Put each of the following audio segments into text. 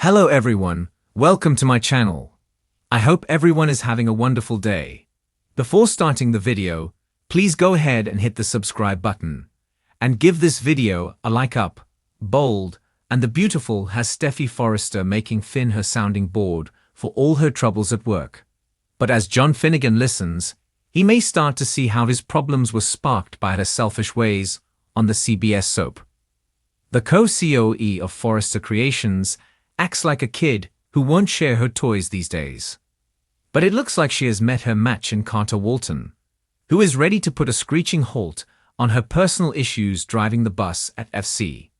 Hello everyone, welcome to my channel. I hope everyone is having a wonderful day. Before starting the video, please go ahead and hit the subscribe button. And give this video a like up. Bold and the Beautiful has Steffy Forrester making Finn her sounding board for all her troubles at work. But as John Finnegan listens, he may start to see how his problems were sparked by her selfish ways on the CBS soap. The co-COE of Forrester Creations acts like a kid who won't share her toys these days. But it looks like she has met her match in Carter Walton, who is ready to put a screeching halt on her personal issues driving the bus at FC.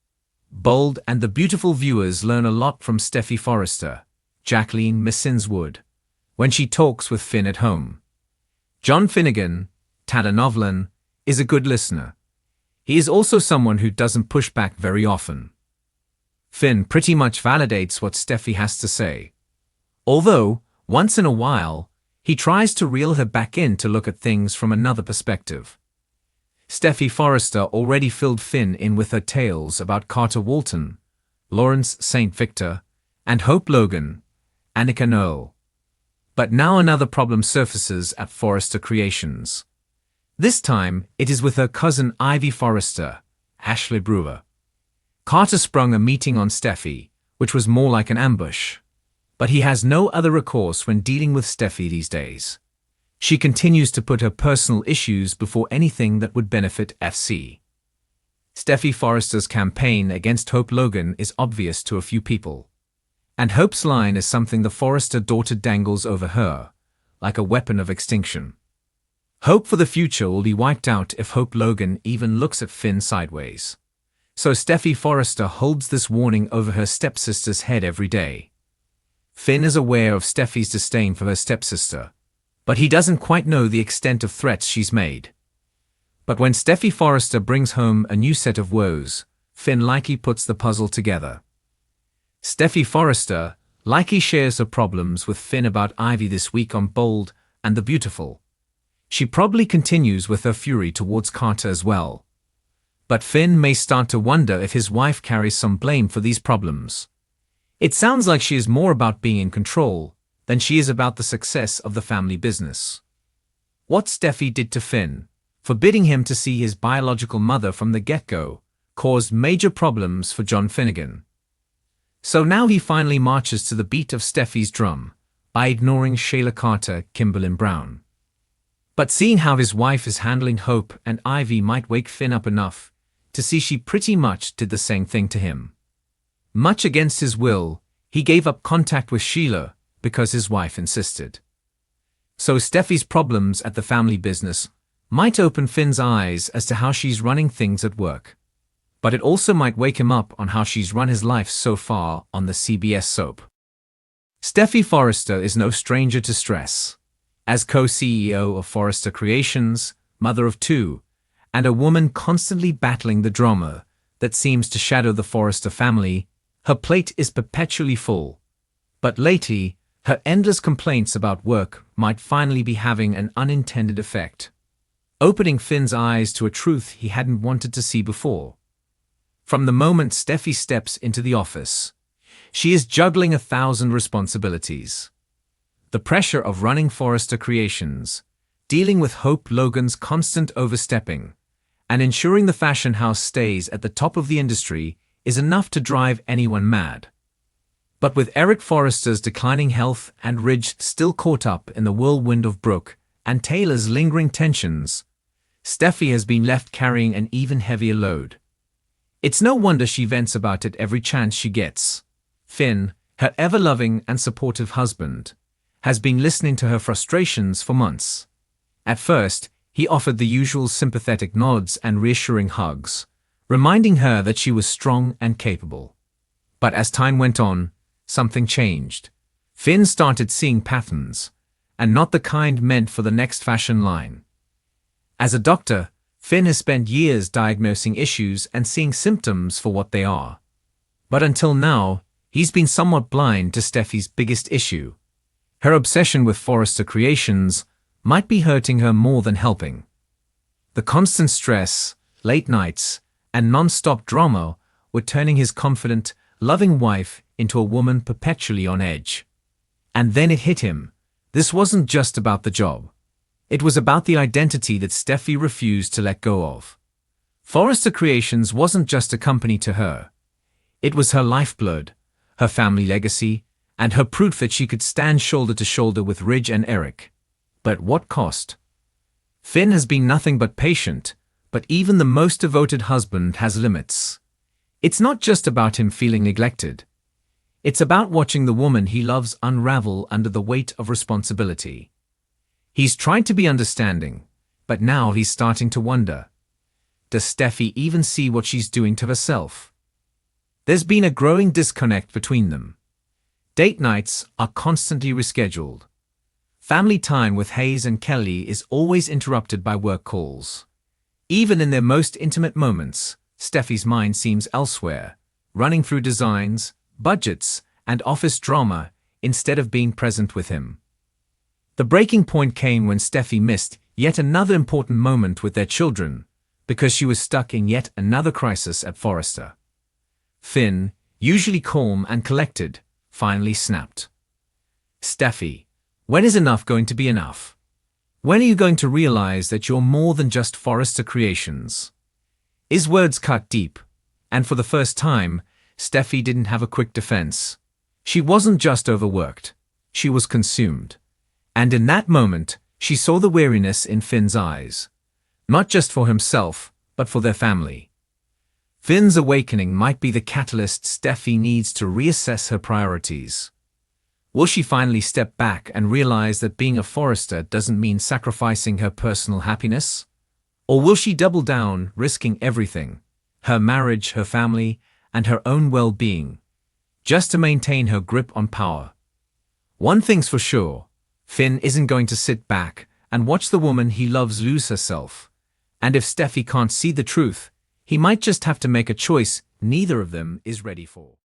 Bold and the Beautiful viewers learn a lot from Steffy Forrester, Jacqueline Missinswood, when she talks with Finn at home. John Finnegan, Tada Novlan, is a good listener. He is also someone who doesn't push back very often. Finn pretty much validates what Steffy has to say. Although, once in a while, he tries to reel her back in to look at things from another perspective. Steffy Forrester already filled Finn in with her tales about Carter Walton, Lawrence St. Victor, and Hope Logan, Annika Noel. But now another problem surfaces at Forrester Creations. This time, it is with her cousin Ivy Forrester, Ashley Brewer. Carter sprung a meeting on Steffy, which was more like an ambush. But he has no other recourse when dealing with Steffy these days. She continues to put her personal issues before anything that would benefit FC. Steffy Forrester's campaign against Hope Logan is obvious to a few people. And Hope's line is something the Forrester daughter dangles over her, like a weapon of extinction. Hope for the future will be wiped out if Hope Logan even looks at Finn sideways. So Steffy Forrester holds this warning over her stepsister's head every day. Finn is aware of Steffy's disdain for her stepsister, but he doesn't quite know the extent of threats she's made. But when Steffy Forrester brings home a new set of woes, Finn likely puts the puzzle together. Steffy Forrester likely shares her problems with Finn about Ivy this week on Bold and the Beautiful. She probably continues with her fury towards Carter as well. But Finn may start to wonder if his wife carries some blame for these problems. It sounds like she is more about being in control than she is about the success of the family business. What Steffy did to Finn, forbidding him to see his biological mother from the get-go, caused major problems for John Finnegan. So now he finally marches to the beat of Steffy's drum by ignoring Shayla Carter, Kimberlyn Brown. But seeing how his wife is handling Hope and Ivy might wake Finn up enough to see she pretty much did the same thing to him. Much against his will, he gave up contact with Sheila because his wife insisted. So Steffy's problems at the family business might open Finn's eyes as to how she's running things at work. But it also might wake him up on how she's run his life so far on the CBS soap. Steffy Forrester is no stranger to stress. As co-CEO of Forrester Creations, mother of two, and a woman constantly battling the drama that seems to shadow the Forrester family, her plate is perpetually full. But lately, her endless complaints about work might finally be having an unintended effect, opening Finn's eyes to a truth he hadn't wanted to see before. From the moment Steffy steps into the office, she is juggling 1,000 responsibilities. The pressure of running Forrester Creations, dealing with Hope Logan's constant overstepping, and ensuring the fashion house stays at the top of the industry is enough to drive anyone mad. But with Eric Forrester's declining health and Ridge still caught up in the whirlwind of Brooke and Taylor's lingering tensions, Steffy has been left carrying an even heavier load. It's no wonder she vents about it every chance she gets. Finn, her ever-loving and supportive husband, has been listening to her frustrations for months. At first, he offered the usual sympathetic nods and reassuring hugs, reminding her that she was strong and capable. But as time went on, something changed. Finn started seeing patterns, and not the kind meant for the next fashion line. As a doctor, Finn has spent years diagnosing issues and seeing symptoms for what they are. But until now, he's been somewhat blind to Steffy's biggest issue. Her obsession with Forrester Creations might be hurting her more than helping. The constant stress, late nights, and non-stop drama were turning his confident, loving wife into a woman perpetually on edge. And then it hit him. This wasn't just about the job. It was about the identity that Steffy refused to let go of. Forrester Creations wasn't just a company to her. It was her lifeblood, her family legacy, and her proof that she could stand shoulder to shoulder with Ridge and Eric. But what cost? Finn has been nothing but patient, but even the most devoted husband has limits. It's not just about him feeling neglected. It's about watching the woman he loves unravel under the weight of responsibility. He's tried to be understanding, but now he's starting to wonder. Does Steffy even see what she's doing to herself? There's been a growing disconnect between them. Date nights are constantly rescheduled. Family time with Hayes and Kelly is always interrupted by work calls. Even in their most intimate moments, Steffy's mind seems elsewhere, running through designs, budgets, and office drama instead of being present with him. The breaking point came when Steffy missed yet another important moment with their children because she was stuck in yet another crisis at Forrester. Finn, usually calm and collected, finally snapped. "Steffy, when is enough going to be enough? When are you going to realize that you're more than just Forrester Creations?" His words cut deep, and for the first time, Steffy didn't have a quick defense. She wasn't just overworked, she was consumed. And in that moment, she saw the weariness in Finn's eyes. Not just for himself, but for their family. Finn's awakening might be the catalyst Steffy needs to reassess her priorities. Will she finally step back and realize that being a Forrester doesn't mean sacrificing her personal happiness? Or will she double down, risking everything, her marriage, her family, and her own well-being, just to maintain her grip on power? One thing's for sure, Finn isn't going to sit back and watch the woman he loves lose herself. And if Steffy can't see the truth, he might just have to make a choice neither of them is ready for.